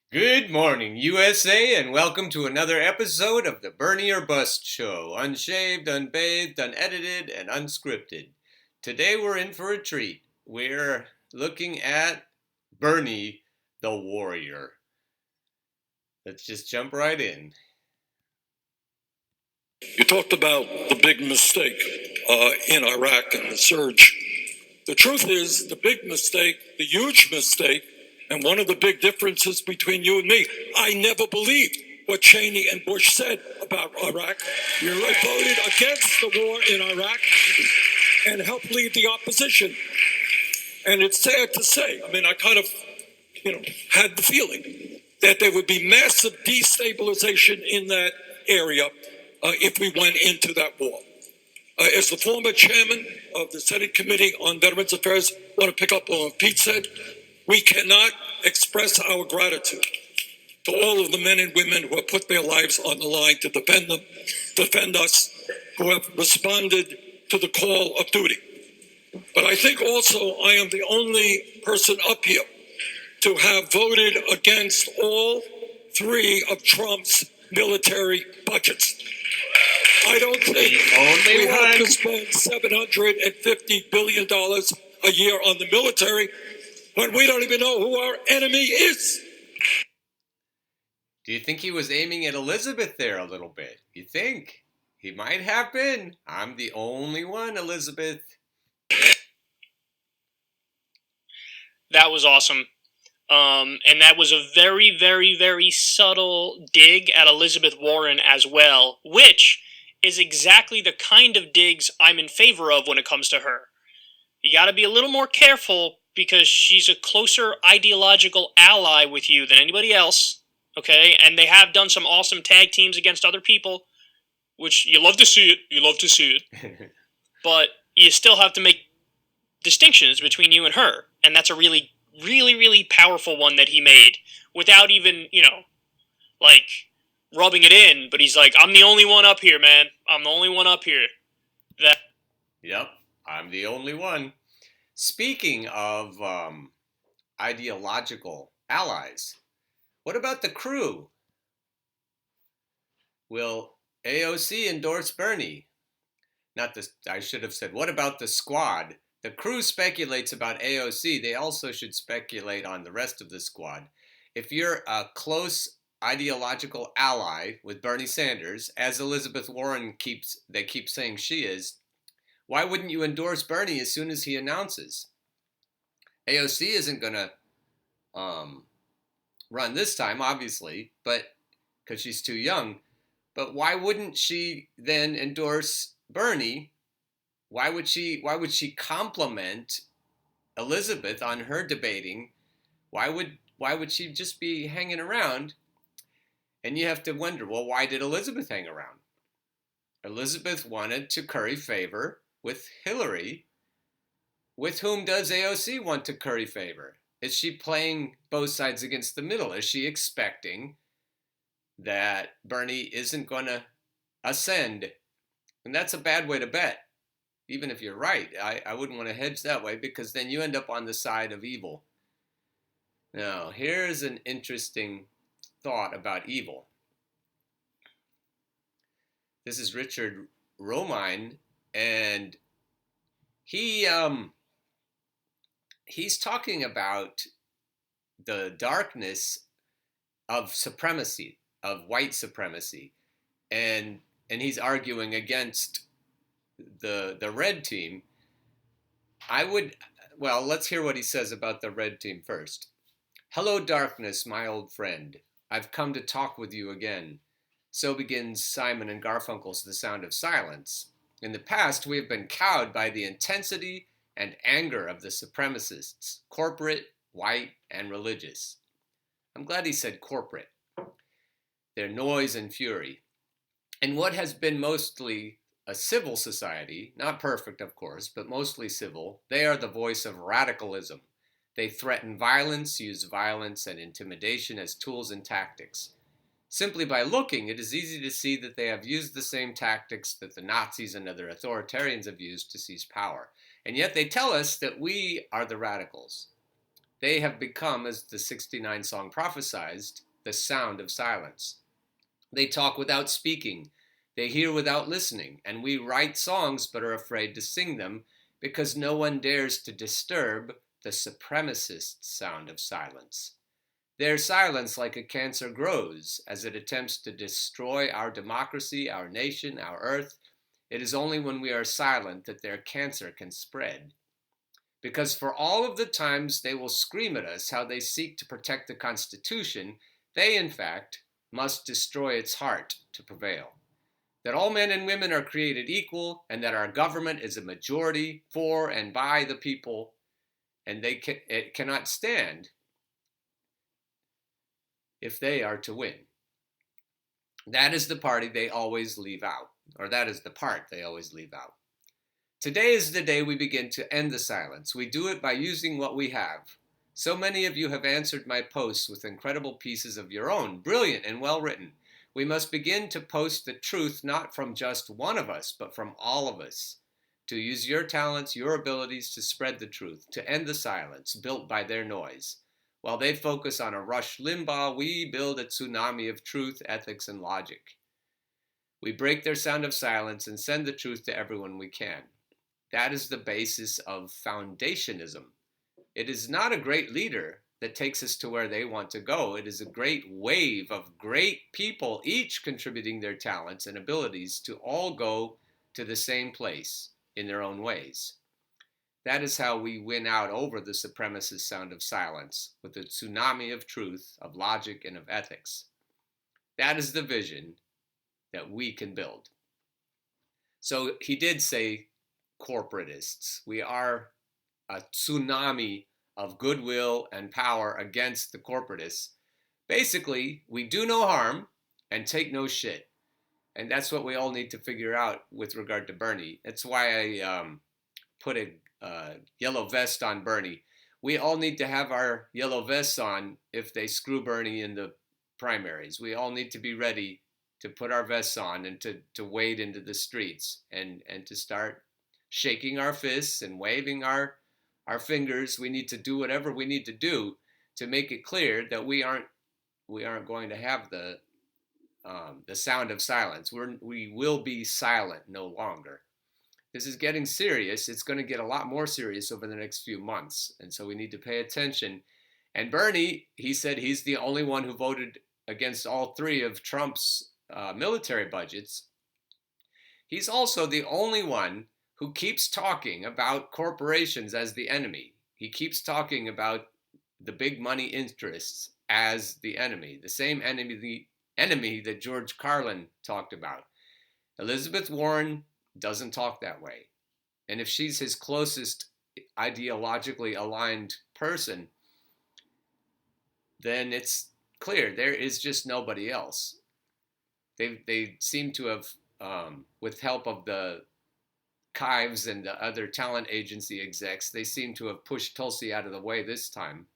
Good morning, USA, and welcome to another episode of the Bernie or Bust Show. Unshaved, unbathed, unedited, and unscripted. Today we're in for a treat. We're looking at Bernie the Warrior. Let's just jump right in. You talked about the big mistake in Iraq and the surge. The truth is, the big mistake, the huge mistake, and one of the big differences between you and me, I never believed what Cheney and Bush said about Iraq. I voted against the war in Iraq and helped lead the opposition. And it's sad to say, I kind of, had the feeling that there would be massive destabilization in that area if we went into that war. As the former chairman of the Senate Committee on Veterans Affairs, I want to pick up on what Pete said. We cannot express our gratitude to all of the men and women who have put their lives on the line to defend us, who have responded to the call of duty. But I think also I am the only person up here to have voted against all three of Trump's military budgets. I don't think we have to spend $750 billion a year on the military when we don't even know who our enemy is. Do you think he was aiming at Elizabeth there a little bit? You think? He might have been. I'm the only one, Elizabeth. That was awesome. And that was a very, very, very subtle dig at Elizabeth Warren as well, which is exactly the kind of digs I'm in favor of when it comes to her. You gotta be a little more careful because she's a closer ideological ally with you than anybody else, okay? And they have done some awesome tag teams against other people, which you love to see it. But you still have to make distinctions between you and her, and that's a really, really, really powerful one that he made without even, rubbing it in. But he's like, I'm the only one up here, man. I'm the only one up here. Yep, I'm the only one. Speaking of ideological allies, what about the crew? Will AOC endorse Bernie? I should have said, what about the squad? The crew speculates about AOC. They also should speculate on the rest of the squad. If you're a close ideological ally with Bernie Sanders, as Elizabeth Warren keeps saying she is, why wouldn't you endorse Bernie as soon as he announces? AOC isn't going to run this time, obviously, but because she's too young. But why wouldn't she then endorse Bernie? Why would she compliment Elizabeth on her debating? Why would she just be hanging around? And you have to wonder, well, why did Elizabeth hang around? Elizabeth wanted to curry favor with Hillary. With whom does AOC want to curry favor? Is she playing both sides against the middle? Is she expecting that Bernie isn't going to ascend? And that's a bad way to bet. Even if you're right, I wouldn't want to hedge that way because then you end up on the side of evil. Now, here's an interesting thought about evil. This is Richard Romine, and he's talking about the darkness of supremacy, of white supremacy, and he's arguing against the red team. Let's hear what he says about the red team first. Hello, darkness, my old friend. I've come to talk with you again. So begins Simon and Garfunkel's The Sound of Silence. In the past, we have been cowed by the intensity and anger of the supremacists, corporate, white, and religious. I'm glad he said corporate. Their noise and fury. And what has been mostly a civil society, not perfect, of course, but mostly civil, they are the voice of radicalism. They threaten violence, use violence and intimidation as tools and tactics. Simply by looking, it is easy to see that they have used the same tactics that the Nazis and other authoritarians have used to seize power. And yet they tell us that we are the radicals. They have become, as the 69 song prophesied, the sound of silence. They talk without speaking. They hear without listening. And we write songs but are afraid to sing them because no one dares to disturb the supremacist sound of silence. Their silence, like a cancer, grows as it attempts to destroy our democracy, our nation, our earth. It is only when we are silent that their cancer can spread. Because for all of the times they will scream at us how they seek to protect the Constitution, they, in fact, must destroy its heart to prevail. That all men and women are created equal, and that our government is a majority for and by the people, and it cannot stand if they are to win. That is the party they always leave out, or that is the part they always leave out. Today is the day we begin to end the silence. We do it by using what we have. So many of you have answered my posts with incredible pieces of your own, brilliant and well written. We must begin to post the truth not from just one of us, but from all of us. To use your talents, your abilities to spread the truth, to end the silence built by their noise. While they focus on a Rush Limbaugh, we build a tsunami of truth, ethics, and logic. We break their sound of silence and send the truth to everyone we can. That is the basis of foundationism. It is not a great leader that takes us to where they want to go. It is a great wave of great people, each contributing their talents and abilities to all go to the same place in their own ways. That is how we win out over the supremacist sound of silence with a tsunami of truth, of logic, and of ethics. That is the vision that we can build. So he did say corporatists. We are a tsunami of goodwill and power against the corporatists. Basically, we do no harm and take no shit. And that's what we all need to figure out with regard to Bernie. That's why I put a yellow vest on Bernie. We all need to have our yellow vests on if they screw Bernie in the primaries. We all need to be ready to put our vests on and to wade into the streets and to start shaking our fists and waving our fingers. We need to do whatever we need to do to make it clear that we aren't going to have the sound of silence. We will be silent no longer. This is getting serious. It's going to get a lot more serious over the next few months, and so we need to pay attention. And Bernie, he said he's the only one who voted against all three of Trump's military budgets. He's also the only one who keeps talking about corporations as the enemy. He keeps talking about the big money interests as the enemy, the same enemy that George Carlin talked about. Elizabeth Warren doesn't talk that way. And if she's his closest ideologically aligned person, then it's clear there is just nobody else. They seem to have, with help of the Kives and the other talent agency execs, they seem to have pushed Tulsi out of the way this time.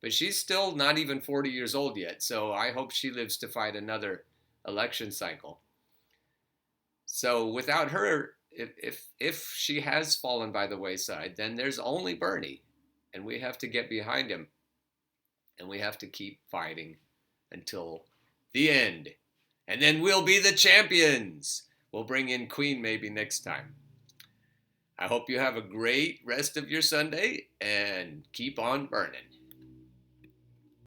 But she's still not even 40 years old yet, so I hope she lives to fight another election cycle. So without her, if she has fallen by the wayside, then there's only Bernie, and we have to get behind him, and we have to keep fighting until the end. And then we'll be the champions. We'll bring in Queen maybe next time. I hope you have a great rest of your Sunday and keep on burning.